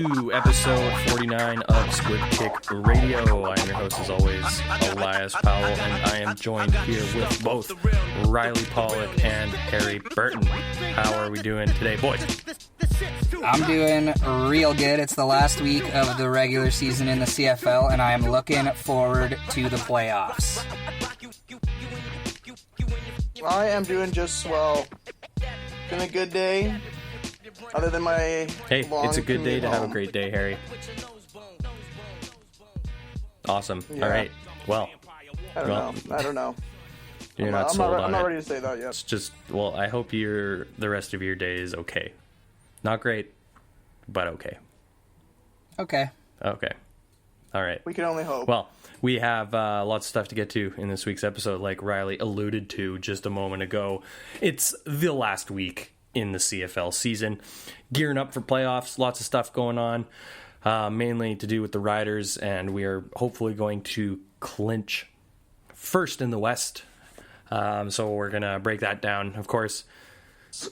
to episode 49 of Squib Kick Radio. I am your host, as always, Elias Powell, and I am joined here with both Riley Pollock and Harry Burton. How are we doing today, boys? I'm doing real good. It's the last week of the regular season in the CFL, and I am looking forward to the playoffs. I am doing just swell. Been a good day. Other than my Hey, it's a good day to have a great day, Harry. Awesome. Yeah. All right. Well, I don't know. You're not sold on it. I'm not ready to say that yet. It's just, well, I hope the rest of your day is okay. Not great, but okay. Okay. Okay. All right. We can only hope. Well, we have lots of stuff to get to in this week's episode, like Riley alluded to just a moment ago. It's the last week in the CFL season. Gearing up for playoffs, lots of stuff going on, mainly to do with the Riders, and we are hopefully going to clinch first in the West. So we're going to break that down, of course.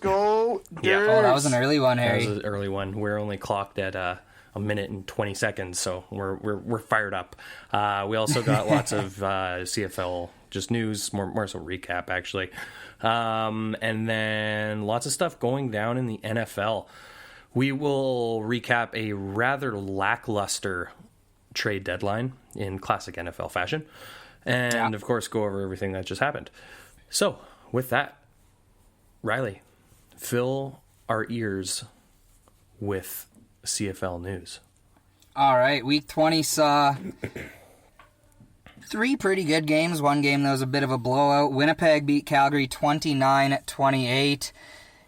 Go Yeah. Oh, that was an early one, That Harry. was an early one. We're only clocked at a minute and 20 seconds, so we're fired up. We also got lots of CFL just news, more so recap actually, and then lots of stuff going down in the NFL. We will recap a rather lackluster trade deadline in classic NFL fashion, and of course go over everything that just happened. So with that, Riley, fill our ears with CFL news. All right, week 20 saw three pretty good games. One game that was a bit of a blowout. Winnipeg beat Calgary 29-28.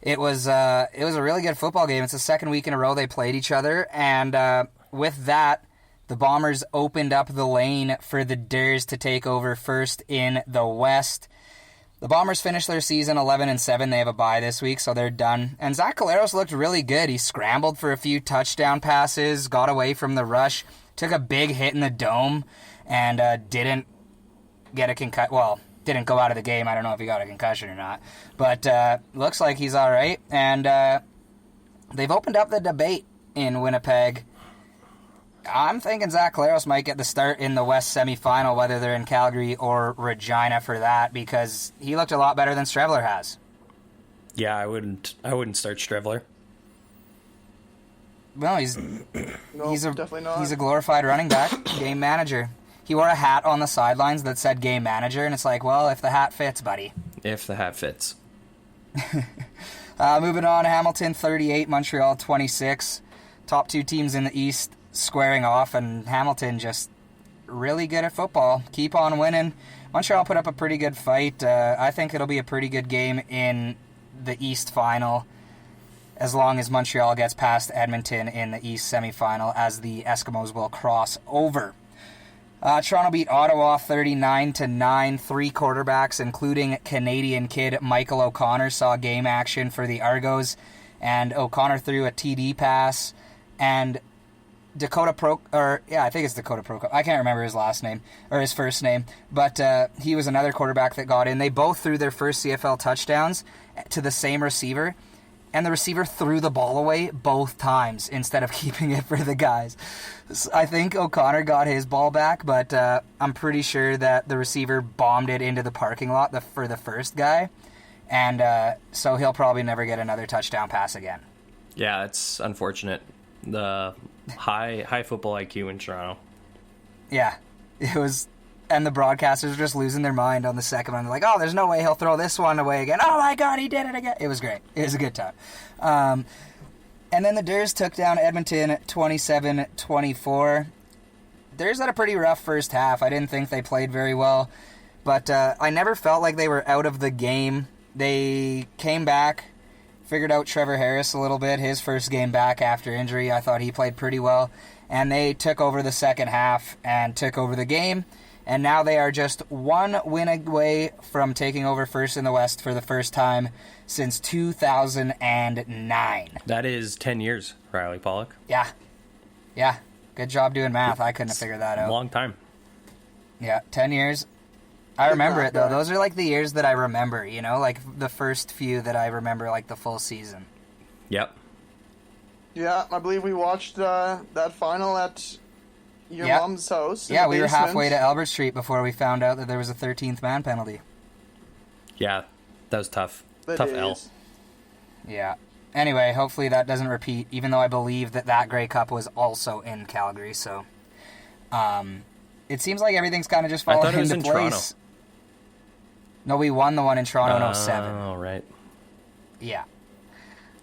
It was a really good football game. It's the second week in a row they played each other, and with that, the Bombers opened up the lane for the Durs to take over first in the West. The Bombers finished their season 11-7. They have a bye this week, so they're done. And Zach Collaros looked really good. He scrambled for a few touchdown passes, got away from the rush, took a big hit in the dome, and didn't get a concussion. Well, didn't go out of the game. I don't know if he got a concussion or not. But looks like he's all right. And they've opened up the debate in Winnipeg. I'm thinking Zach Collaros might get the start in the West semifinal, whether they're in Calgary or Regina for that, because he looked a lot better than Strevler has. Yeah, I wouldn't start Strevler. Well, definitely not. He's a glorified running back, game manager. He wore a hat on the sidelines that said game manager, and it's like, well, if the hat fits, buddy. If the hat fits. Moving on, Hamilton 38, Montreal 26. Top two teams in the East squaring off, and Hamilton just really good at football. Keep on winning. Montreal put up a pretty good fight. I think it'll be a pretty good game in the East final, as long as Montreal gets past Edmonton in the East semifinal, as the Eskimos will cross over. Toronto beat Ottawa 39-9. Three quarterbacks, including Canadian kid Michael O'Connor, saw game action for the Argos, and O'Connor threw a TD pass, and I think it's Dakota Prokop. I can't remember his last name, or his first name, but he was another quarterback that got in. They both threw their first CFL touchdowns to the same receiver, and the receiver threw the ball away both times instead of keeping it for the guys. I think O'Connor got his ball back, but I'm pretty sure that the receiver bombed it into the parking lot for the first guy, and so he'll probably never get another touchdown pass again. Yeah, it's unfortunate. The high football IQ in Toronto. Yeah, it was, and the broadcasters were just losing their mind on the second one. They're like, oh, there's no way he'll throw this one away again. Oh my God, he did it again. It was great. It was a good time. And then the Durs took down Edmonton 27-24. Durs had a pretty rough first half. I didn't think they played very well, but I never felt like they were out of the game. They came back, figured out Trevor Harris a little bit, his first game back after injury. I thought he played pretty well. And they took over the second half and took over the game. And now they are just one win away from taking over first in the West for the first time since 2009. That is 10 years, Riley Pollock. Yeah. Good job doing math. I couldn't have figured that out. Long time. Yeah, 10 years. I remember it, though. Those are like the years that I remember, like the first few that I remember, like the full season. Yep. Yeah, I believe we watched that final at your mom's house. Yeah, we were halfway to Albert Street before we found out that there was a 13th man penalty. Yeah, that was tough. Tough L. Yeah. Anyway, hopefully that doesn't repeat, even though I believe that Grey Cup was also in Calgary, so... it seems like everything's kind of just falling into place. Toronto. No, we won the one in Toronto in 07. Oh, right. Yeah.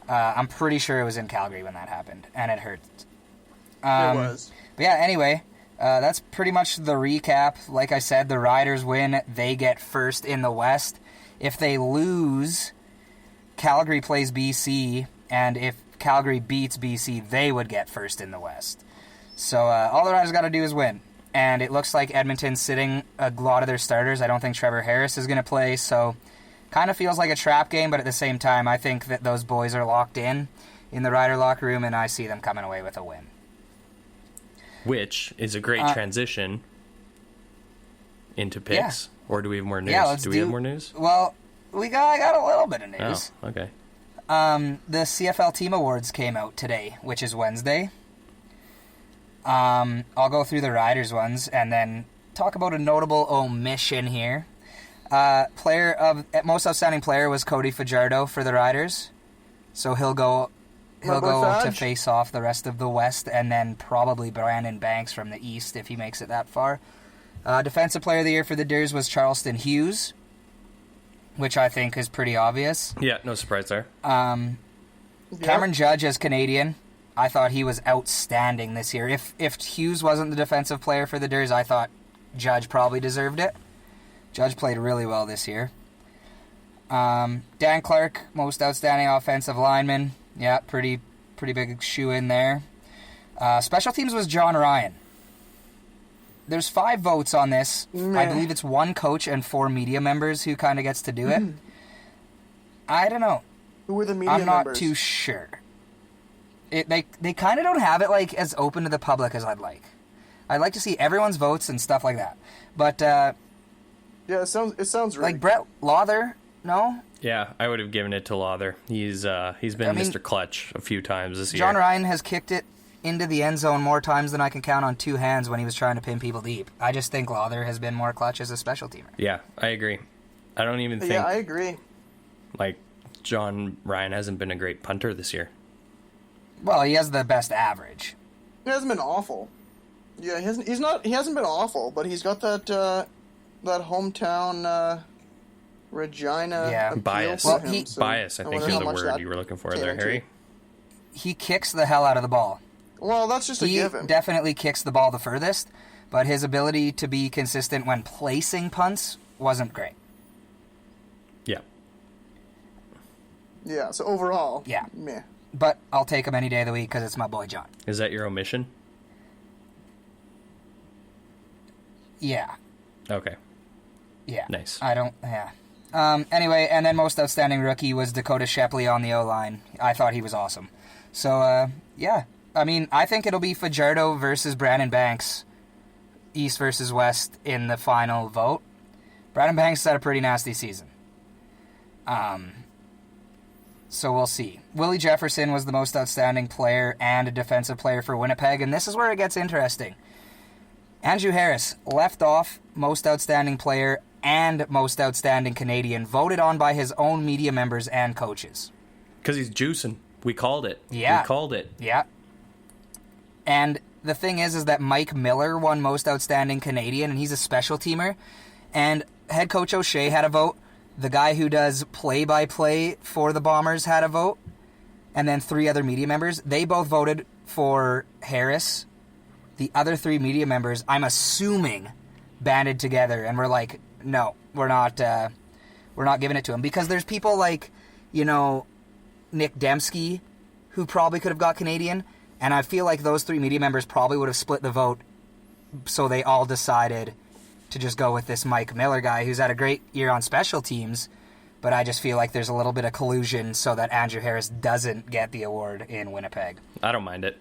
I'm pretty sure it was in Calgary when that happened, and it hurt. It was. But yeah, anyway, that's pretty much the recap. Like I said, the Riders win. They get first in the West. If they lose, Calgary plays BC, and if Calgary beats BC, they would get first in the West. So all the Riders got to do is win. And it looks like Edmonton's sitting a lot of their starters. I don't think Trevor Harris is going to play, so kind of feels like a trap game, but at the same time, I think that those boys are locked in the Rider locker room, and I see them coming away with a win. Which is a great transition into picks. Yeah. Or do we have more news? Yeah, do we have more news? Well, I got a little bit of news. Oh, okay. The CFL Team Awards came out today, which is Wednesday. I'll go through the Riders ones and then talk about a notable omission here. Most outstanding player was Cody Fajardo for the Riders, so he'll go to face off the rest of the West, and then probably Brandon Banks from the East if he makes it that far. Defensive Player of the Year for the Deers was Charleston Hughes, which I think is pretty obvious. Yeah, no surprise there. Cameron Judge as Canadian. I thought he was outstanding this year. If Hughes wasn't the defensive player for the Deers, I thought Judge probably deserved it. Judge played really well this year. Dan Clark, most outstanding offensive lineman. Yeah, pretty big shoe in there. Special teams was John Ryan. There's 5 votes on this. I believe it's 1 coach and 4 media members who kind of gets to do it. I don't know. Who were the media members? I'm not too sure. They kind of don't have it like as open to the public as I'd like. I'd like to see everyone's votes and stuff like that. But yeah, it sounds right. Like Brett Lawther, no? Yeah, I would have given it to Lawther. He's been Mr. Clutch a few times this year. John Ryan has kicked it into the end zone more times than I can count on 2 hands when he was trying to pin people deep. I just think Lawther has been more clutch as a special teamer. Yeah, I agree. I don't even think... Yeah, I agree. Like, John Ryan hasn't been a great punter this year. Well, he has the best average. He hasn't been awful. Yeah, he hasn't been awful, but he's got that hometown Regina appeal bias. For him, bias, I think, is the word you were looking for there, Harry. He kicks the hell out of the ball. Well, that's just a given. He definitely kicks the ball the furthest, but his ability to be consistent when placing punts wasn't great. Yeah. Yeah, so overall, meh. But I'll take him any day of the week because it's my boy John. Is that your omission? Yeah. Okay. Yeah. Nice. Anyway, and then most outstanding rookie was Dakota Shepley on the O-line. I thought he was awesome. So, yeah. I mean, I think it'll be Fajardo versus Brandon Banks, East versus West in the final vote. Brandon Banks had a pretty nasty season. So we'll see. Willie Jefferson was the most outstanding player and a defensive player for Winnipeg, and this is where it gets interesting. Andrew Harris, left off, most outstanding player and most outstanding Canadian, voted on by his own media members and coaches. Because he's juicing. We called it. Yeah. We called it. Yeah. And the thing is that Mike Miller won most outstanding Canadian, and he's a special teamer. And head coach O'Shea had a vote. The guy who does play-by-play for the Bombers had a vote. And then 3 other media members. They both voted for Harris. The other 3 media members, I'm assuming, banded together and were like, no, we're not giving it to him. Because there's people like, Nick Dembski, who probably could have got Canadian. And I feel like those 3 media members probably would have split the vote. So they all decided to just go with this Mike Miller guy who's had a great year on special teams, but I just feel like there's a little bit of collusion so that Andrew Harris doesn't get the award in Winnipeg. I don't mind it.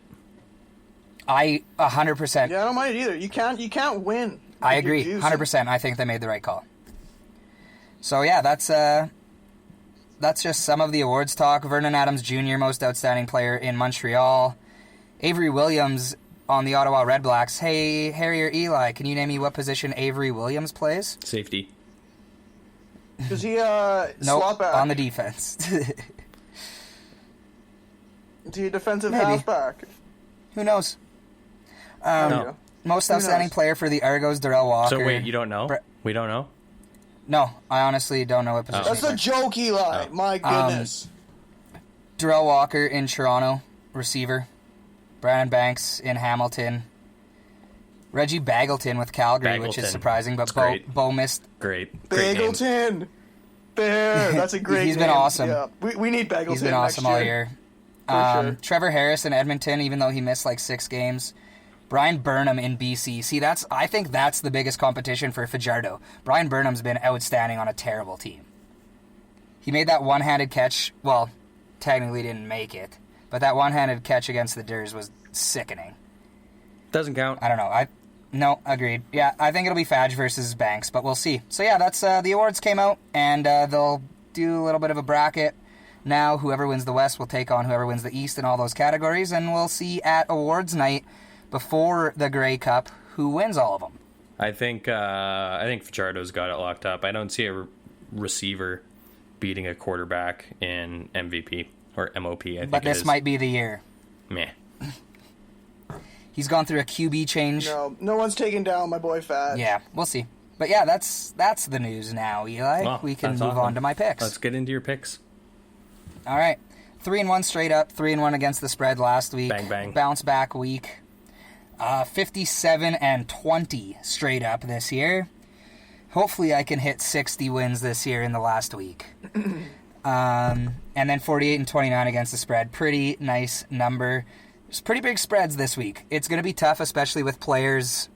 I 100%. Yeah, I don't mind it either. You can't win. I agree, 100%. I think they made the right call. So yeah, that's that's just some of the awards talk. Vernon Adams Jr., most outstanding player in Montreal. Avery Williams on the Ottawa Red Blacks. Hey, Harry or Eli, can you name me what position Avery Williams plays? Safety. Does he Nope, slot back? on the defense. Is he a defensive Maybe. halfback? Who knows? No. Most Who outstanding knows? player for the Argos, Darrell Walker. So wait, you don't know? We don't know? No, I honestly don't know what position. That's he a plays. joke, Eli. Oh. My goodness. Darrell Walker in Toronto, receiver. Brandon Banks in Hamilton. Reggie Bagleton with Calgary, which is Bagleton. surprising, but That's great. Bo missed. Great name. Bagleton. There. That's a great He's been name. awesome. Yeah. We need Bagleton. He's been awesome next all year. Sure. Trevor Harris in Edmonton, even though he missed like 6 games. Brian Burnham in BC. See, I think that's the biggest competition for Fajardo. Brian Burnham's been outstanding on a terrible team. He made that one-handed catch. Well, technically didn't make it, but that one-handed catch against the Durs was sickening. Doesn't count. I don't know. No, agreed. Yeah, I think it'll be Fadge versus Banks, but we'll see. So yeah, that's the awards came out, and they'll do a little bit of a bracket. Now, whoever wins the West will take on whoever wins the East in all those categories, and we'll see at awards night before the Grey Cup who wins all of them. I think Fajardo's got it locked up. I don't see a receiver beating a quarterback in MVP or MOP. I think But it this is. might be the year. Meh. He's gone through a QB change. No one's taking down my boy Fad. Yeah, we'll see. But yeah, that's the news now, Eli. Well, we can that's move awesome. on to my picks. Let's get into your picks. All right. 3-1 straight up, 3-1 against the spread last week. Bang, bang. Bounce back week. 57-20 straight up this year. Hopefully I can hit 60 wins this year in the last week. And then 48-29 against the spread. Pretty nice number. There's pretty big spreads this week. It's going to be tough, especially with players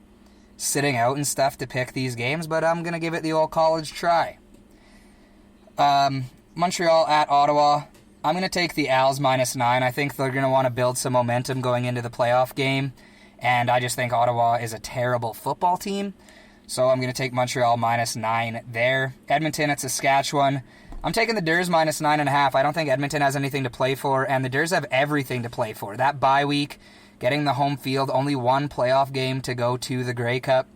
sitting out and stuff to pick these games, but I'm going to give it the old college try. Montreal at Ottawa. I'm going to take the Als -9. I think they're going to want to build some momentum going into the playoff game, and I just think Ottawa is a terrible football team, so I'm going to take Montreal -9 there. Edmonton at Saskatchewan. I'm taking the Durs -9.5. I don't think Edmonton has anything to play for, and the Durs have everything to play for. That bye week, getting the home field, only one playoff game to go to the Grey Cup.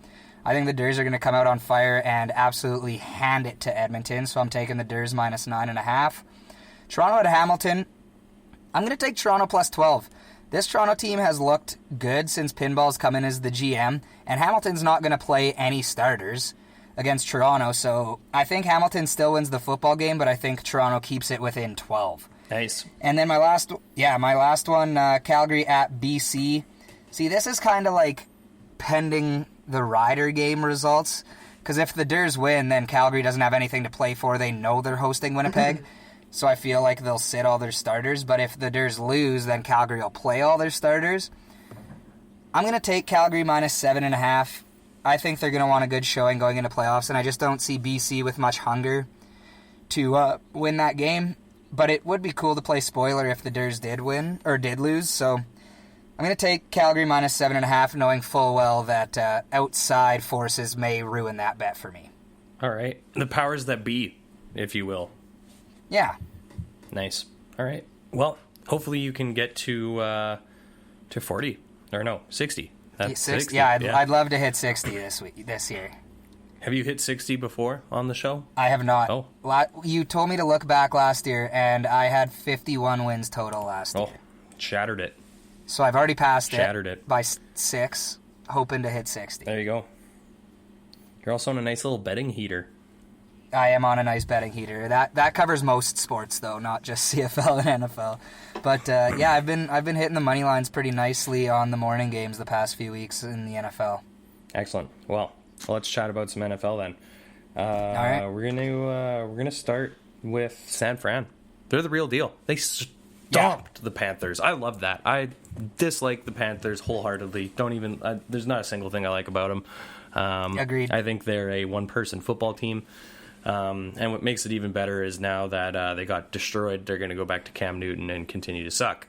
I think the Durs are going to come out on fire and absolutely hand it to Edmonton, so I'm taking the Durs -9.5. Toronto at Hamilton. I'm going to take Toronto +12. This Toronto team has looked good since Pinball's come in as the GM, and Hamilton's not going to play any starters against Toronto, so I think Hamilton still wins the football game, but I think Toronto keeps it within 12. Nice. And then my last one, Calgary at BC. See, this is kind of like pending the Ryder game results, because if the Durs win, then Calgary doesn't have anything to play for. They know they're hosting Winnipeg, so I feel like they'll sit all their starters. But if the Durs lose, then Calgary will play all their starters. I'm going to take Calgary -7.5. I think they're going to want a good showing going into playoffs, and I just don't see BC with much hunger to win that game. But it would be cool to play spoiler if the Durs did win, or did lose, so I'm going to take Calgary -7.5, knowing full well that outside forces may ruin that bet for me. All right. The powers that be, if you will. Yeah. Nice. All right. Well, hopefully you can get to 40. Or no, 60. That's 60. Yeah, I'd love to hit 60 this year. Have you hit 60 before on the show? I have not. Oh. You told me to look back last year, and I had 51 wins total last year. Shattered it. So I've already passed Shattered it. by 6, hoping to hit 60. There you go. You're also on a nice little betting heater. I am on a nice betting heater. That covers most sports, though, not just CFL and NFL. But yeah, I've been hitting the money lines pretty nicely on the morning games the past few weeks in the NFL. Excellent. Well, let's chat about some NFL then. All right. We're gonna start with San Fran. They're the real deal. They stomped the Panthers. I love that. I dislike the Panthers wholeheartedly. There's not a single thing I like about them. Agreed. I think they're a one-person football team. And what makes it even better is now that they got destroyed, they're going to go back to Cam Newton and continue to suck.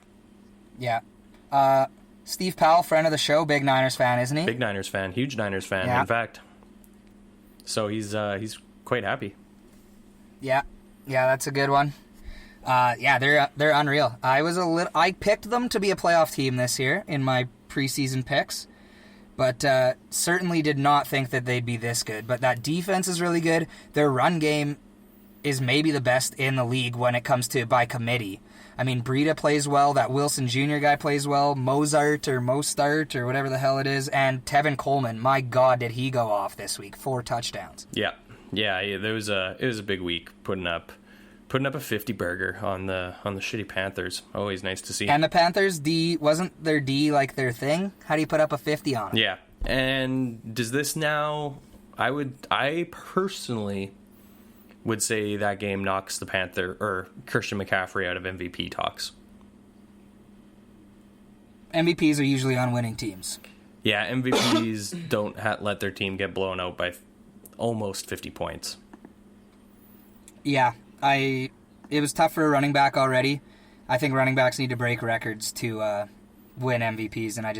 Yeah. Steve Powell, friend of the show, big Niners fan, isn't he? Big Niners fan, huge Niners fan, Yeah. in fact. So he's quite happy. Yeah. Yeah, that's a good one. Yeah, they're unreal. I picked them to be a playoff team this year in my preseason picks, but certainly did not think that they'd be this good. But that defense is really good. Their run game is maybe the best in the league when it comes to by committee. I mean, Breida plays well. That Wilson Jr. guy plays well. Mostart or whatever the hell it is. And Tevin Coleman, my God, did he go off this week. 4 touchdowns. Yeah. It was a big week putting up a 50 burger on the shitty Panthers. Always nice to see. And the Panthers D, wasn't their D like their thing? How do you put up a 50 on them? Yeah. And does this now, I personally would say that game knocks the Panther or Christian McCaffrey out of MVP talks. MVPs are usually on winning teams. Yeah, MVPs don't let their team get blown out by almost 50 points. Yeah, it was tough for a running back already. I think running backs need to break records to win MVPs, and I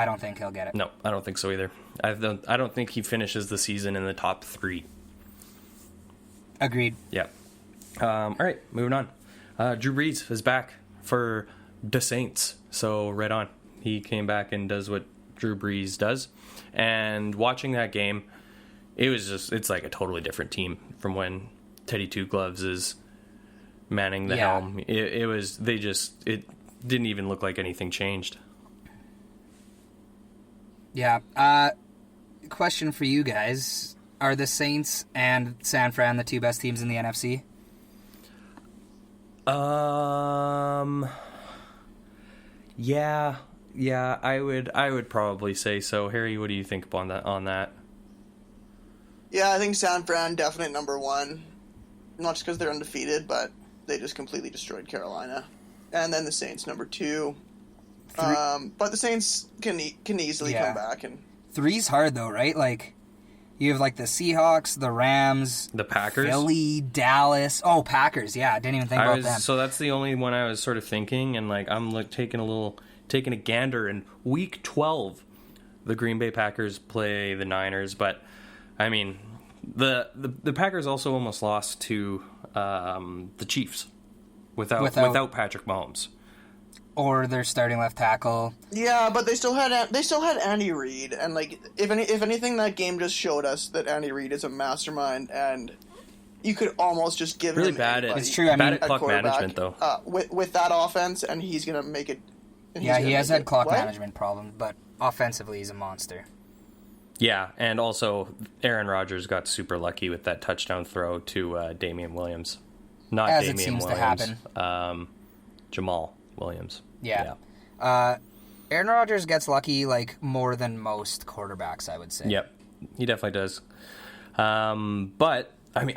don't think he'll get it. No, I don't think so either. I don't think he finishes the season in the top 3. Agreed. Yeah. All right, moving on. Drew Brees is back for the Saints, so right on. He came back and does what Drew Brees does. And watching that game, it's like a totally different team from when Teddy Two Gloves is manning the helm. It didn't even look like anything changed. Yeah. Question for you guys. Are the Saints and San Fran the 2 best teams in the NFC? Yeah, I would probably say so. Harry, what do you think on that? Yeah, I think San Fran definite number 1. Not just because they're undefeated, but they just completely destroyed Carolina. And then the Saints number 2. But the Saints can easily come back. And 3's hard though, right? Like, you have like the Seahawks, the Rams, the Packers, Philly, Dallas. Oh, Packers! Yeah, I didn't even think about them. So that's the only one I was sort of thinking, and like I'm taking a gander. In Week 12, the Green Bay Packers play the Niners, but I mean, the Packers also almost lost to the Chiefs without Patrick Mahomes. Or their starting left tackle. Yeah, but they still had Andy Reid, and like if anything, that game just showed us that Andy Reid is a mastermind, and you could almost just give really him bad at it's true. I bad mean, at clock management though. With that offense, and he's gonna make it. Yeah, he has had clock management problems, but offensively he's a monster. Yeah, and also Aaron Rodgers got super lucky with that touchdown throw to Damian Williams, not As Damian it seems Williams, to happen. Jamal Williams. Yeah. Aaron Rodgers gets lucky like more than most quarterbacks, I would say. Yep, he definitely does. But I mean,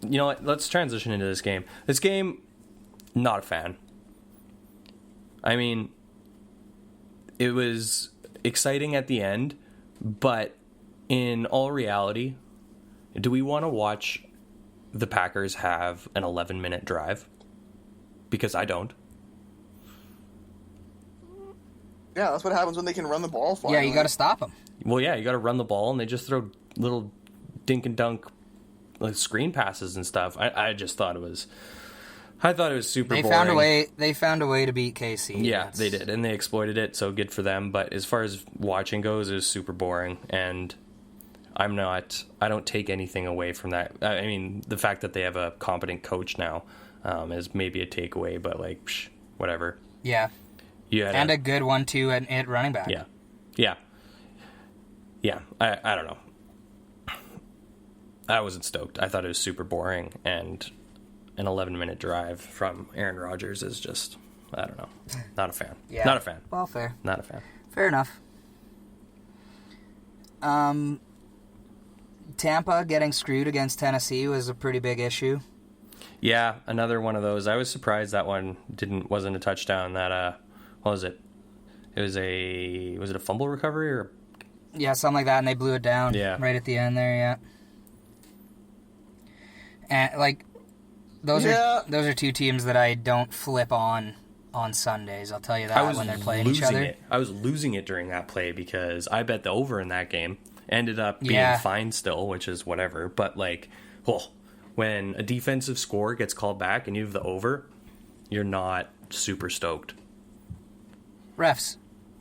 you know what? Let's transition into this game. This game, not a fan. I mean, it was exciting at the end, but in all reality, do we want to watch the Packers have an 11-minute drive? Because I don't. Yeah, that's what happens when they can run the ball for Yeah, you got to stop them. Well, yeah, you got to run the ball, and they just throw little dink and dunk like screen passes and stuff. I just thought it was super boring. They found a way to beat KC. Yeah, they did, and they exploited it, so good for them. But as far as watching goes, it was super boring, and I don't take anything away from that. I mean, the fact that they have a competent coach now is maybe a takeaway, but like, whatever. Yeah. And a good one too at running back. Yeah. I don't know. I wasn't stoked. I thought it was super boring, and an 11-minute drive from Aaron Rodgers is just, I don't know. Not a fan. Yeah. Not a fan. Well, fair. Not a fan. Fair enough. Tampa getting screwed against Tennessee was a pretty big issue. Yeah, another one of those. I was surprised that one wasn't a touchdown. That what was it? Was it a fumble recovery or? Yeah, something like that, and they blew it down. Yeah. Right at the end there. Yeah. And like, those are 2 teams that I don't flip on Sundays. I'll tell you that when they're playing each other. I was losing it during that play because I bet the over in that game ended up being fine still, which is whatever. But like, when a defensive score gets called back and you have the over, you're not super stoked. Refs,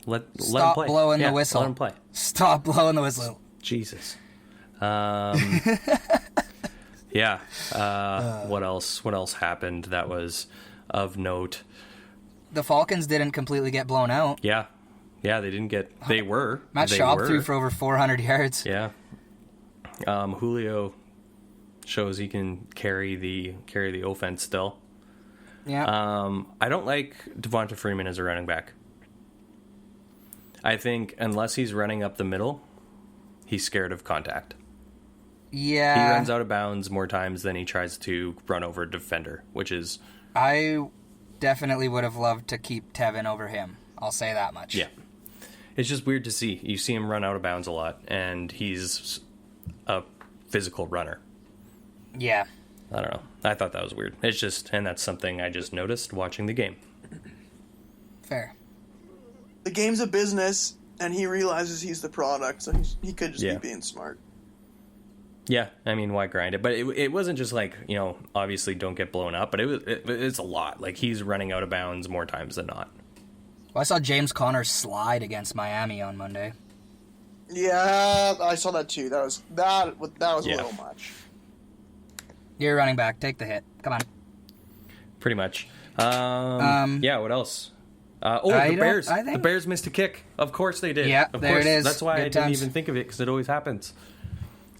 Let him stop play. blowing the whistle. Let him play. Stop blowing the whistle. Jesus. Yeah. What else? What else happened that was of note? The Falcons didn't completely get blown out. Yeah. Yeah, they didn't get... They were. Matt They Schaub were. threw for over 400 yards. Yeah. Julio shows he can carry the offense still. Yeah. I don't like Devonta Freeman as a running back. I think unless he's running up the middle, he's scared of contact. Yeah. He runs out of bounds more times than he tries to run over a defender, which is... I definitely would have loved to keep Tevin over him. I'll say that much. Yeah. It's just weird to see. You see him run out of bounds a lot, and he's a physical runner. Yeah. I don't know. I thought that was weird. It's just... And that's something I just noticed watching the game. Fair. The game's a business, and he realizes he's the product, so he could just be being smart. Yeah, I mean, why grind it? But it wasn't just like, obviously don't get blown up, but it's a lot. Like, he's running out of bounds more times than not. Well, I saw James Conner slide against Miami on Monday. Yeah, I saw that too. That was a little much. You're running back. Take the hit. Come on. Pretty much. Yeah, what else? The Bears. The Bears missed a kick. Of course they did. Yeah, of there course. it is. That's why Good I didn't times. even think of it, because it always happens.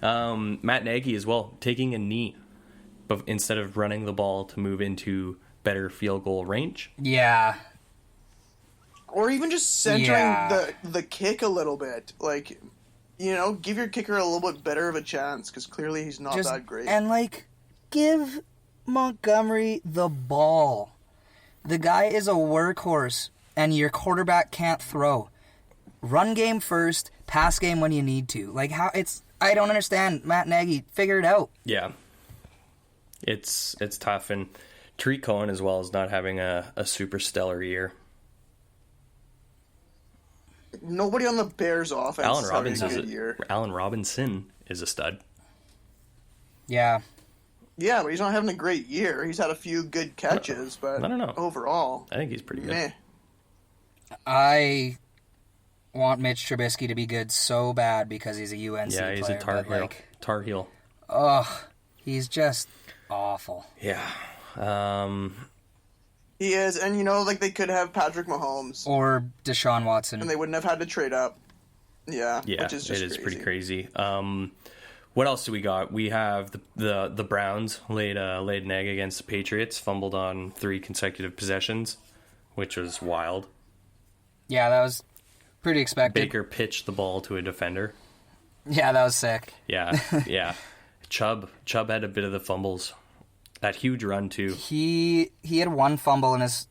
Matt Nagy as well, taking a knee, but instead of running the ball to move into better field goal range. Yeah. Or even just centering the kick a little bit. Like, give your kicker a little bit better of a chance, because clearly he's not that great. And, give Montgomery the ball. The guy is a workhorse, and your quarterback can't throw. Run game first, pass game when you need to. I don't understand. Matt Nagy, figure it out. Yeah. It's tough, and Tariq Cohen as well is not having a super stellar year. Nobody on the Bears offense Allen is having Robinson a good year. Allen Robinson is a stud. Yeah. Yeah, but he's not having a great year. He's had a few good catches, but I don't know. Overall, I think he's pretty good. meh. I want Mitch Trubisky to be good so bad because he's a UNC player. Yeah, he's a Tar Heel. Tar Heel. Ugh, he's just awful. Yeah. He is, and they could have Patrick Mahomes. Or Deshaun Watson. And they wouldn't have had to trade up. Yeah, Yeah, which is just it is crazy. pretty crazy. What else do we got? We have the Browns laid an egg against the Patriots, fumbled on 3 consecutive possessions, which was wild. Yeah, that was pretty expected. Baker pitched the ball to a defender. Yeah, that was sick. Yeah, yeah. Chubb had a bit of the fumbles. That huge run too. He had 1 fumble in his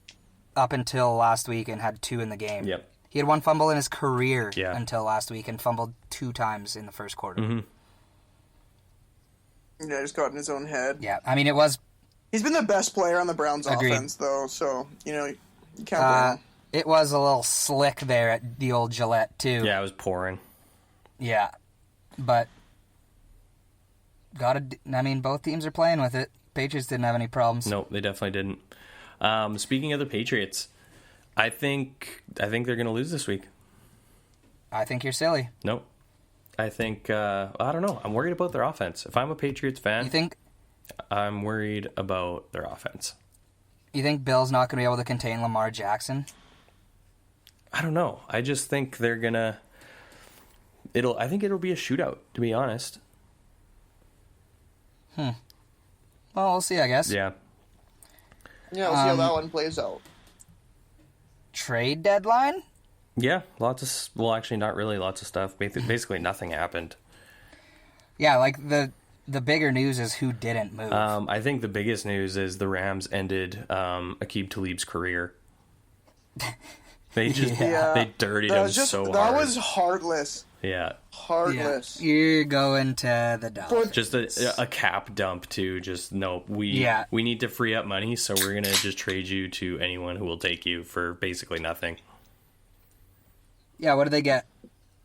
up until last week and had 2 in the game. Yep. He had 1 fumble in his career Yeah. until last week and fumbled 2 times in the first quarter. Mm-hmm. Yeah, just got in his own head. Yeah, I mean it was. He's been the best player on the Browns Agreed. offense, though, so, you can't blame him. It was a little slick there at the old Gillette too. Yeah, it was pouring. Yeah, but both teams are playing with it. Patriots didn't have any problems. No, they definitely didn't. Speaking of the Patriots, I think they're going to lose this week. I think you're silly. Nope. I think I don't know. I'm worried about their offense. If I'm a Patriots fan, You think I'm worried about their offense. Bill's not going to be able to contain Lamar Jackson? I don't know. I just think they're gonna. I think it'll be a shootout, to be honest. Well, we'll see, I guess. Yeah. Yeah, we'll see how that one plays out. Trade deadline? Yeah, actually not really lots of stuff. Basically nothing happened. Yeah, the bigger news is who didn't move. I think the biggest news is the Rams ended Aqib Talib's career. They just they dirtied him so hard. That was heartless. Yeah. Heartless. Yeah. You're going to the Dolphins. Just a cap dump too. Just no, we need to free up money, so we're gonna just trade you to anyone who will take you for basically nothing. Yeah, what did they get?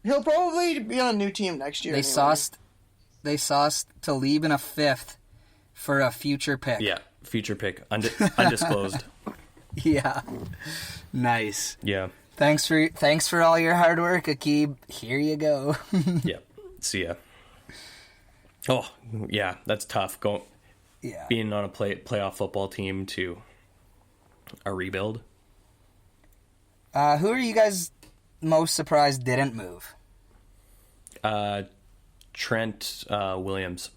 He'll probably be on a new team next year. They sauced Talib in a 5th for a future pick. Yeah, future pick, undisclosed. Yeah. Nice. Yeah. Thanks for all your hard work, Akib. Here you go. Yeah. See ya. Oh, yeah, that's tough. Being on a playoff football team to a rebuild. Who are you guys most surprised didn't move? Trent Williams.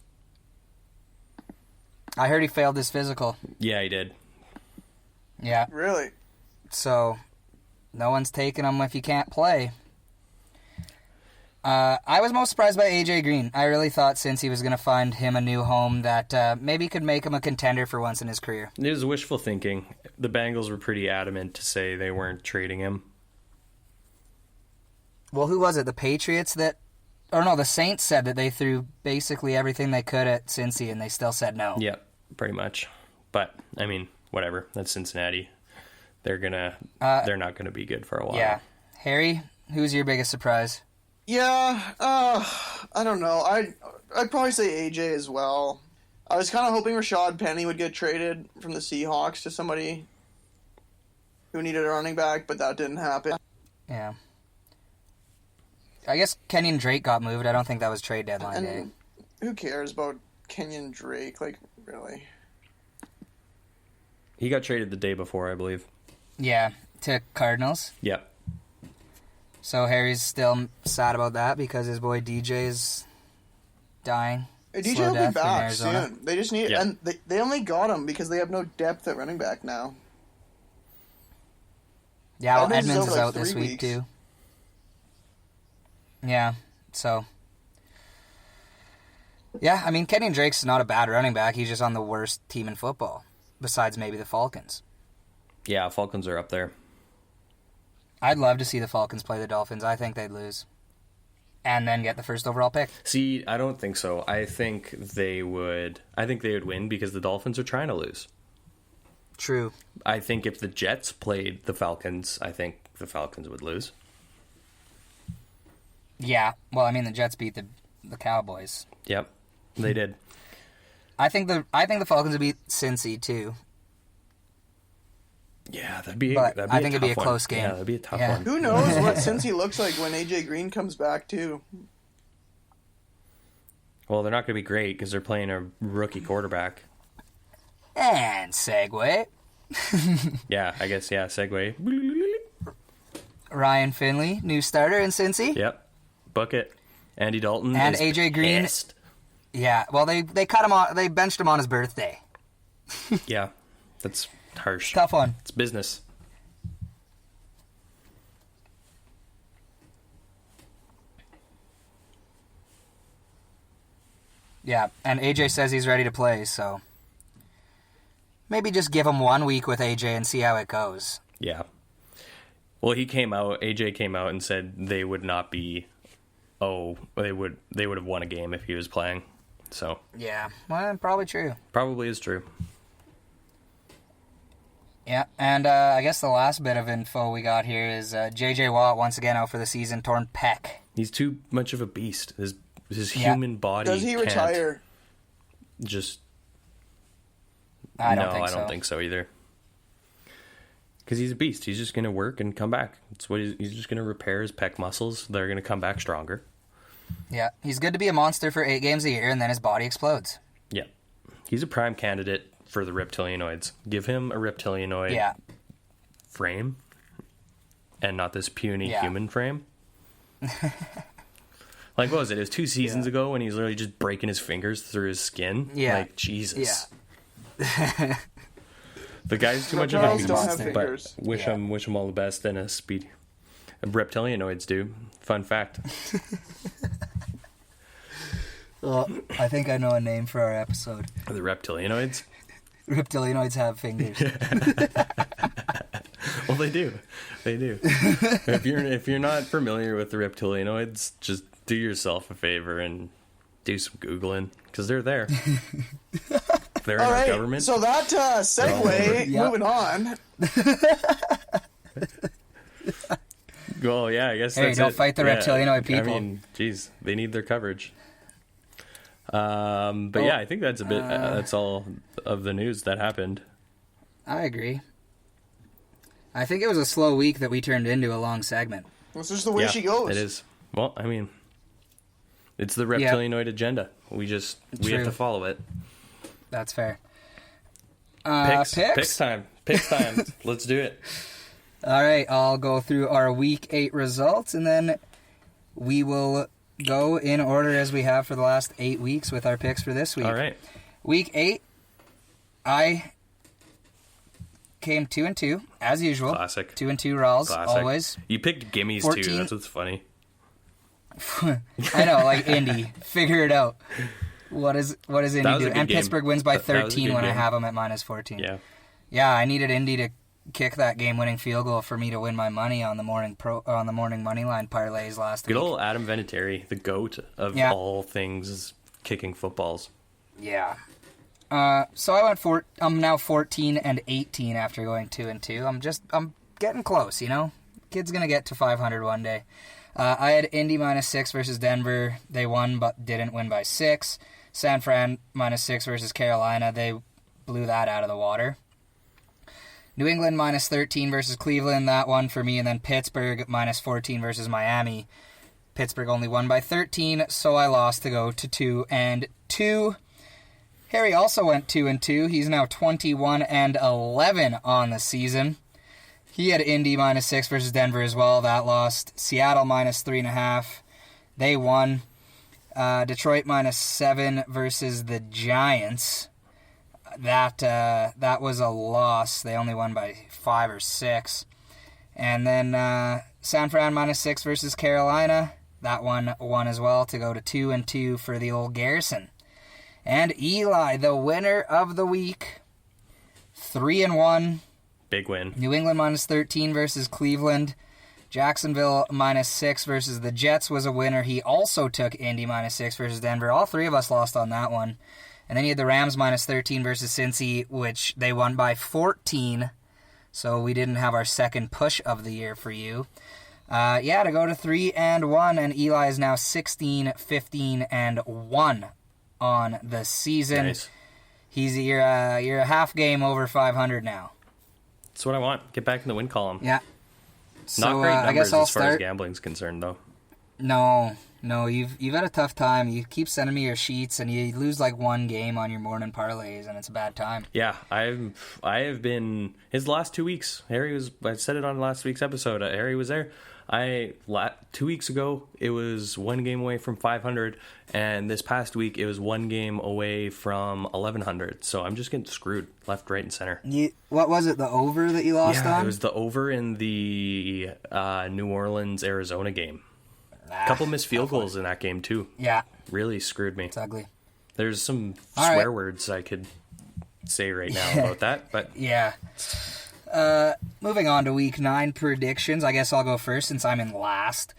I heard he failed his physical. Yeah, he did. Yeah. Really? So, no one's taking him if you can't play. I was most surprised by AJ Green. I really thought since he was going to find him a new home that maybe could make him a contender for once in his career. It was wishful thinking. The Bengals were pretty adamant to say they weren't trading him. Well, who was it? The Patriots that... Or no, the Saints said that they threw basically everything they could at Cincy and they still said no. Yeah, pretty much. But, I mean, whatever. That's Cincinnati. They're not gonna be good for a while. Yeah. Harry, who's your biggest surprise? Yeah, I don't know. I'd probably say AJ as well. I was kind of hoping Rashad Penny would get traded from the Seahawks to somebody who needed a running back, but that didn't happen. Yeah. I guess Kenyon Drake got moved. I don't think that was trade deadline day. And who cares about Kenyon Drake? Like, really? He got traded the day before, I believe. Yeah, to Cardinals. Yeah. So Harry's still sad about that because his boy DJ is dying. DJ Slow will be death in back Arizona. soon. They just need, and they only got him because they have no depth at running back now. Yeah, well, Edmonds Edmonds is is out out like this 3 week weeks. too. Yeah, so. Yeah, I mean, Kenyon Drake's not a bad running back. He's just on the worst team in football, besides maybe the Falcons. Yeah, Falcons are up there. I'd love to see the Falcons play the Dolphins. I think they'd lose. And then get the first overall pick. See, I don't think so. I think they would win because the Dolphins are trying to lose. True. I think if the Jets played the Falcons, I think the Falcons would lose. Yeah. Well, I mean, the Jets beat the Cowboys. Yep, they did. I think the Falcons would beat Cincy too. Yeah, that'd be But a I think it'd be a tough one. close game. Yeah, that'd be a tough Yeah. one. Who knows what Cincy looks like when AJ Green comes back too? Well, they're not going to be great because they're playing a rookie quarterback. And segue. Yeah, I guess, yeah, segue. Ryan Finley, new starter in Cincy. Yep, book it. Andy Dalton And is AJ Green. pissed. Yeah, well, they cut him on. They benched him on his birthday. Yeah, that's harsh. Tough one. It's business. Yeah, and AJ says he's ready to play, so maybe just give him 1 week with AJ and see how it goes. Yeah. Well, AJ came out and said they would not be, they would have won a game if he was playing. So. Yeah, well, probably true. Probably is true. Yeah, and I guess the last bit of info we got here is J.J. Watt once again out for the season, torn pec. He's too much of a beast. His human body Does he can't retire? just... I don't I don't think so either. Because he's a beast. He's just going to work and come back. It's what he's just going to repair his pec muscles. They're going to come back stronger. Yeah, he's good to be a monster for 8 games a year, and then his body explodes. Yeah. He's a prime candidate for the Reptilianoids. Give him a Reptilianoid frame and not this puny human frame. Like, what was it? It was 2 seasons ago when he's literally just breaking his fingers through his skin. Yeah. Like, Jesus. Yeah. The guy's too much of a Reptiles don't have beast, fingers. but wish him all the best and a speed. Reptilianoids do. Fun fact. Well, I think I know a name for our episode. The Reptilianoids? Reptilianoids have fingers. Well, they do. They do. If you're not familiar with the Reptilianoids, just do yourself a favor and do some Googling, because they're there. They're in All our right, government. so that segue, moving on. Well, yeah, I guess Hey, that's don't it. fight the Reptilianoid people. I mean, geez, they need their coverage. But yeah, I think that's a bit. That's all of the news that happened. I agree. I think it was a slow week that we turned into a long segment. This is the way she goes. It is. Well, I mean, it's the Reptilianoid agenda. We have to follow it. That's fair. Picks time. Let's do it. All right, I'll go through our Week 8 results, and then we will go in order as we have for the last 8 weeks with our picks for this week. All right. Week 8, I came 2-2, as usual. Classic. 2-2 Rawls, always. You picked gimmies, 14. too. That's what's funny. I know, like Indy. Figure it out. What does Indy do? And game. Pittsburgh wins by 13 when game. I have them at minus 14. Yeah. Yeah, I needed Indy to kick that game-winning field goal for me to win my money on the morning money line parlays last week. Good old Adam Vinatieri, the GOAT of all things kicking footballs. Yeah. So I'm now 14-18 after going 2-2. I'm getting close, you know? Kid's gonna get to 500 one day. I had Indy -6 versus Denver. They won, but didn't win by 6. San Fran -6 versus Carolina. They blew that out of the water. New England -13 versus Cleveland. That one for me. And then Pittsburgh -14 versus Miami. Pittsburgh only won by 13, so I lost to go to 2-2. Harry also went 2-2. He's now 21-11 on the season. He had Indy -6 versus Denver as well. That lost. Seattle -3.5. They won. Detroit -7 versus the Giants. That was a loss. They only won by 5 or 6. And then San Fran -6 versus Carolina. That one won as well to go to 2-2 for the old Garrison. And Eli, the winner of the week, 3-1. Big win. New England -13 versus Cleveland. Jacksonville -6 versus the Jets was a winner. He also took Indy -6 versus Denver. All three of us lost on that one. And then you had the Rams -13 versus Cincy, which they won by 14. So we didn't have our second push of the year for you. To go to 3-1, and Eli is now 16-15-1 on the season. Nice. You're a half game over 500 now. That's what I want. Get back in the win column. Yeah. So, Not great numbers I guess I'll as far as start. gambling's concerned, though. No, you've had a tough time. You keep sending me your sheets, and you lose like one game on your morning parlays, and it's a bad time. Yeah, I have been his last 2 weeks. I said it on last week's episode. Harry was there. 2 weeks ago, it was one game away from 500, and this past week, it was one game away from 1100. So I'm just getting screwed left, right, and center. What was it, the over that you lost on? It was the over in the New Orleans-Arizona game. A couple missed field goals in that game, too. Yeah. Really screwed me. It's ugly. There's some swear words I could say right now about that, but... Yeah. Moving on to Week 9 predictions. I guess I'll go first since I'm in last.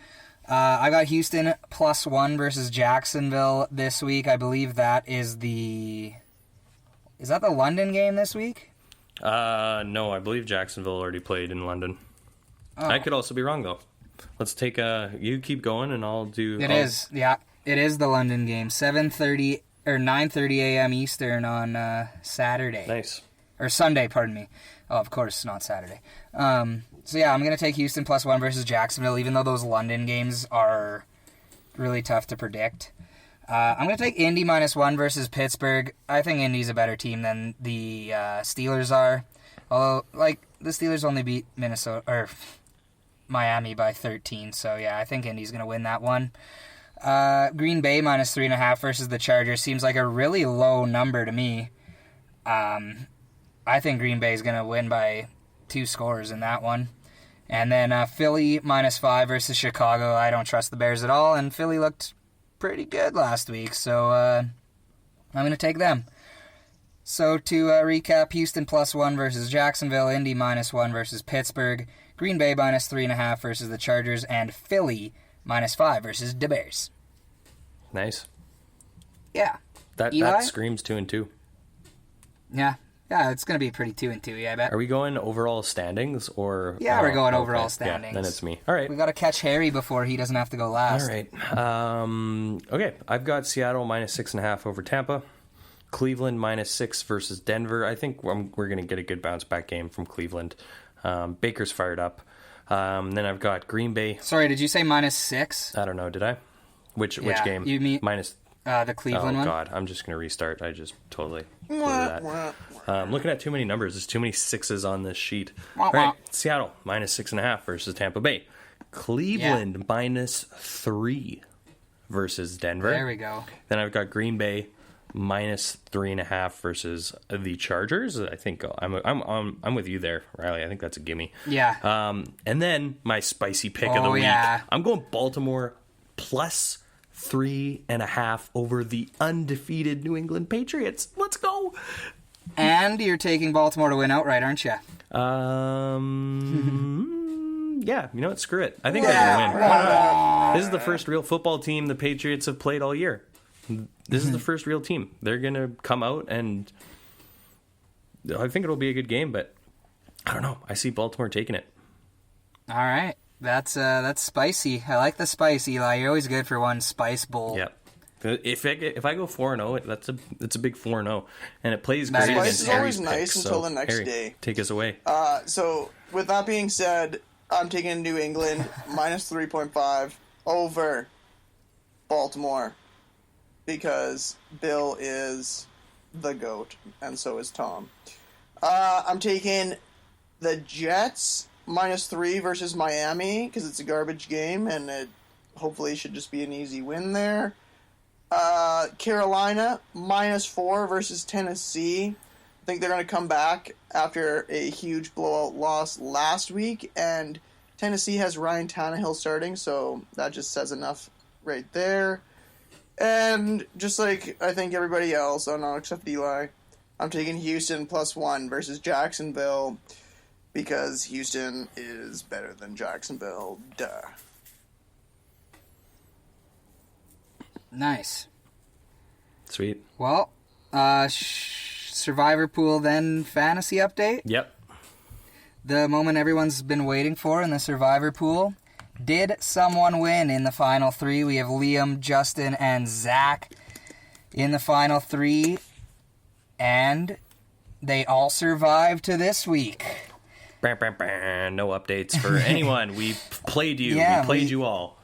I got Houston +1 versus Jacksonville this week. I believe that is the... Is that the London game this week? No, I believe Jacksonville already played in London. Oh. I could also be wrong, though. Let's take you keep going, and I'll do... It is the London game. 7:30 or 9:30 a.m. Eastern on Saturday. Nice. Or Sunday, pardon me. Oh, of course, not Saturday. I'm going to take Houston +1 versus Jacksonville, even though those London games are really tough to predict. I'm going to take Indy -1 versus Pittsburgh. I think Indy's a better team than the Steelers are. Although, the Steelers only beat Miami by 13, so yeah, I think Indy's going to win that one. Green Bay -3.5 versus the Chargers seems like a really low number to me. I think Green Bay is going to win by 2 scores in that one. And then Philly -5 versus Chicago. I don't trust the Bears at all, and Philly looked pretty good last week, so I'm going to take them. So to recap, Houston +1 versus Jacksonville, Indy -1 versus Pittsburgh, Green Bay -3.5 versus the Chargers, and Philly -5 versus the Bears. Nice. Yeah. That screams 2-2. Yeah. Yeah, it's going to be pretty 2-2, yeah, I bet. Are we going overall standings, or... Yeah, we're going overall standings. Yeah, then it's me. All right. We got to catch Harry before he doesn't have to go last. All right. Okay, I've got Seattle -6.5 over Tampa. Cleveland -6 versus Denver. I think we're going to get a good bounce-back game from Cleveland. Baker's fired up. Then I've got Green Bay. Sorry, did you say -6? I don't know, did I? Which game? You mean minus the Cleveland one? Oh, God. I'm just going to restart. I just totally blew that. I'm looking at too many numbers. There's too many 6s on this sheet. All right. Seattle, -6.5 versus Tampa Bay. Cleveland, -3 versus Denver. There we go. Then I've got Green Bay, -3.5 versus the Chargers. I think I'm with you there, Riley. I think that's a gimme. Yeah. And then my spicy pick of the week. Yeah. I'm going Baltimore +3.5 over the undefeated New England Patriots. Let's go. And you're taking Baltimore to win outright, aren't you? Yeah, you know what? Screw it. I think they're going to win. Why not? This is the first real football team the Patriots have played all year. This is the first real team. They're going to come out, and I think it'll be a good game, but I don't know. I see Baltimore taking it. All right. That's spicy. I like the spice, Eli. You're always good for one spice bowl. Yeah. If I go 4-0, that's a big 4-0, and it plays great Spice against is always Harry's nice picks, until so the next Harry, day. Take us away. So with that being said, I'm taking New England -3.5 over Baltimore because Bill is the GOAT, and so is Tom. I'm taking the Jets -3 versus Miami because it's a garbage game, and it hopefully should just be an easy win there. Carolina -4 versus Tennessee. I think they're going to come back after a huge blowout loss last week, and Tennessee has Ryan Tannehill starting, so that just says enough right there. And just like I think everybody else, not except Eli, I'm taking Houston +1 versus Jacksonville because Houston is better than Jacksonville. Duh. Nice. Sweet. Well, Survivor Pool then fantasy update. Yep. The moment everyone's been waiting for in the Survivor Pool. Did someone win in the final 3? We have Liam, Justin, and Zach in the final 3. And they all survived to this week. No updates for anyone. We played you. Yeah, we played you all.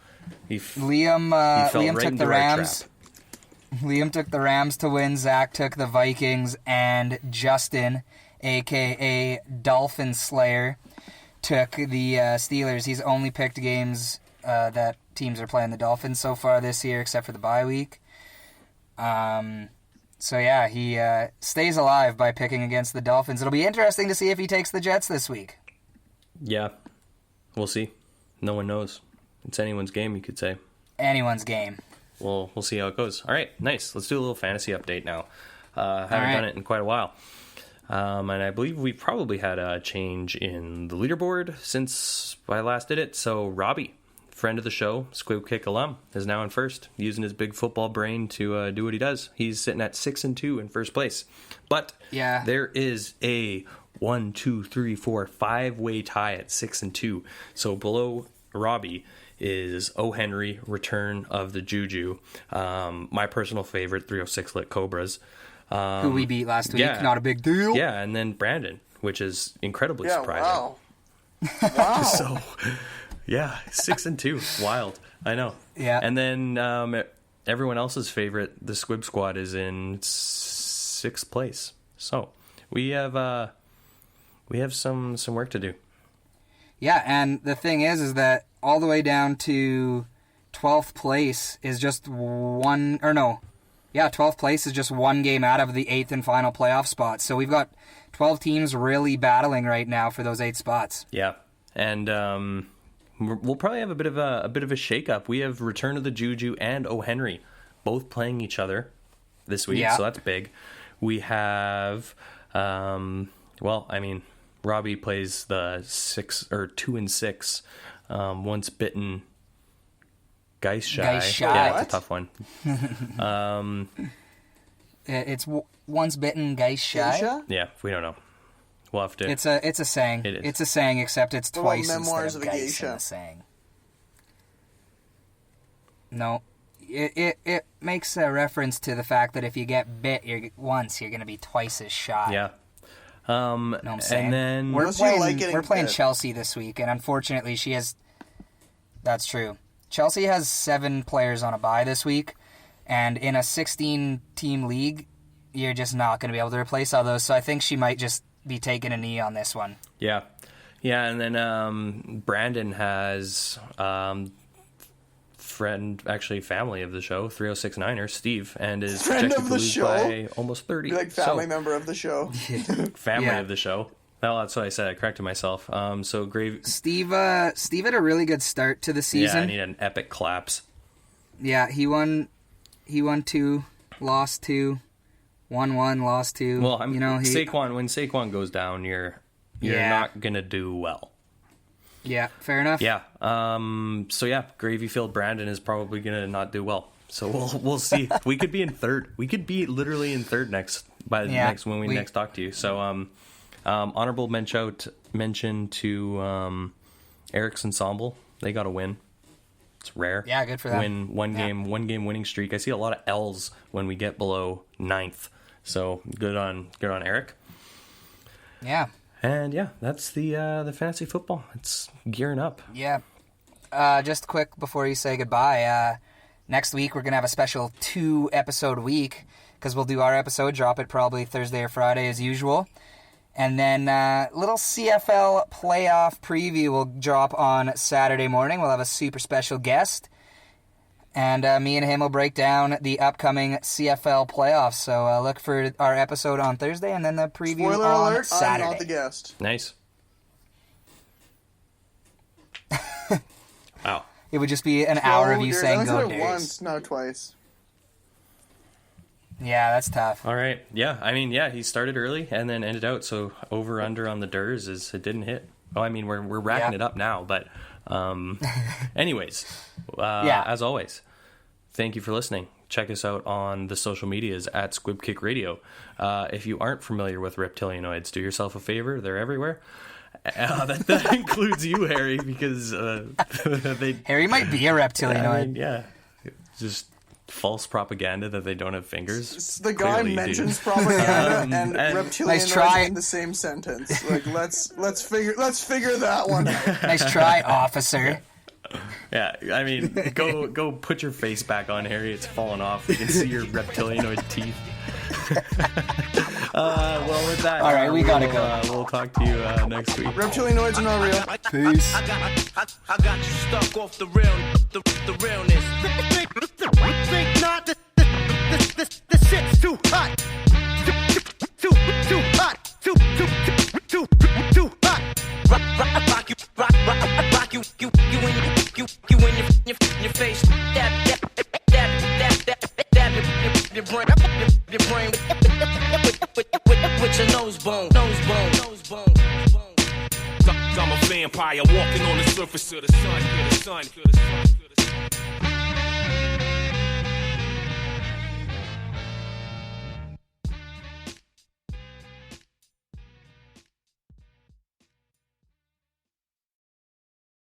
Liam right took the into our Rams. trap. Liam took the Rams to win. Zach took the Vikings, and Justin, a.k.a. Dolphin Slayer, took the Steelers. He's only picked games that teams are playing the Dolphins so far this year, except for the bye week. So yeah, he stays alive by picking against the Dolphins. It'll be interesting to see if he takes the Jets this week. Yeah, we'll see. No one knows. It's anyone's game, you could say. Anyone's game. We'll see how it goes. All right, nice. Let's do a little fantasy update now. Haven't done it in quite a while. And I believe we probably had a change in the leaderboard since I last did it. So Robbie, friend of the show, Squib Kick alum, is now in first, using his big football brain to do what he does. He's sitting at 6-2 in first place. But there is a 5-way tie at 6-2. So below Robbie is O. Henry, Return of the Juju, my personal favorite, 306 Lit Cobras. Who we beat last week, not a big deal. Yeah, and then Brandon, which is incredibly surprising. Wow. Wow. So, 6-2. Wild. I know. Yeah. And then everyone else's favorite, the Squib Squad, is in 6th place. So, we have some work to do. Yeah, and the thing is that all the way down to 12th place is just 12th place is just one game out of the 8th and final playoff spot. So we've got 12 teams really battling right now for those 8 spots. Yeah, and we'll probably have a bit of a shakeup. We have Return of the Juju and O. Henry both playing each other this week, so that's big. We have, Robbie plays the 2-6, once bitten. Geist shy. Yeah, it's a tough one. It's once bitten, geist shy. Yeah, we don't know. We'll have to. It's a saying. It is. It's a saying, except it's twice Memoirs instead of of a geist in Geisha. the saying. No, it makes a reference to the fact that if you get bit once, you're going to be twice as shy. Yeah. No, I'm saying. And then we're Unless you like getting playing bit. Chelsea this week, and unfortunately she has... That's true. Chelsea has 7 players on a bye this week, and in a 16-team league, you're just not going to be able to replace all those, so I think she might just be taking a knee on this one. Yeah, and then Brandon has family of the show, 306 Niner, Steve, and is Friend projected of to the lose show? by almost 30. Be like family member of the show. Family Yeah. of the show. Well, that's what I said. I corrected myself. So Grave. Steve had a really good start to the season. Yeah, I need an epic collapse. Yeah, he won 2, lost 2, won 1, lost 2. Well, Saquon. when Saquon goes down, you're Yeah. not gonna do well. Yeah, fair enough. Yeah. So yeah, Gravy Field Brandon is probably gonna not do well. So we'll see. We could be in third. We could be literally in third when we next talk to you. So honorable mention to Eric's Ensemble. They got a win. It's rare. Yeah, good for them. Win one game winning streak. I see a lot of L's when we get below 9th. So good on Eric. Yeah. And yeah, that's the fantasy football. It's gearing up. Yeah. Just quick before you say goodbye, next week we're going to have a special 2-episode week because we'll do our episode, drop it probably Thursday or Friday as usual. And then little CFL playoff preview will drop on Saturday morning. We'll have a super special guest. And me and him will break down the upcoming CFL playoffs. So look for our episode on Thursday and then the preview Spoiler on alert, Saturday. I'm not the guest. Nice. Wow. It would just be an hour of you saying I go said it Dares. once, no twice. Yeah, that's tough. All right. Yeah. I mean, yeah, he started early and then ended out. So over under on the Durs is it didn't hit. Well, I mean, we're racking it up now, but anyways, as always, thank you for listening. Check us out on the social medias at Squib Kick Radio. If you aren't familiar with Reptilianoids, do yourself a favor. They're everywhere. That includes you, Harry, because Harry might be a reptilianoid. I mean, yeah, just false propaganda that they don't have fingers. The guy Clearly, mentions propaganda and reptilianoids Nice try. in the same sentence. Like let's figure that one out. Nice try, officer. Yeah, I mean, go put your face back on, Harry. It's fallen off. You can see your reptilianoid teeth. Well, with that, all right, we gotta go. We'll talk to you next week. Reptilianoids are not real. Peace. I got you stuck off the realness. Think not the shit's too hot. Too hot. Too hot. Rock you in your face. Dab your brain with your nose bone. I'm a vampire walking on the surface of the sun.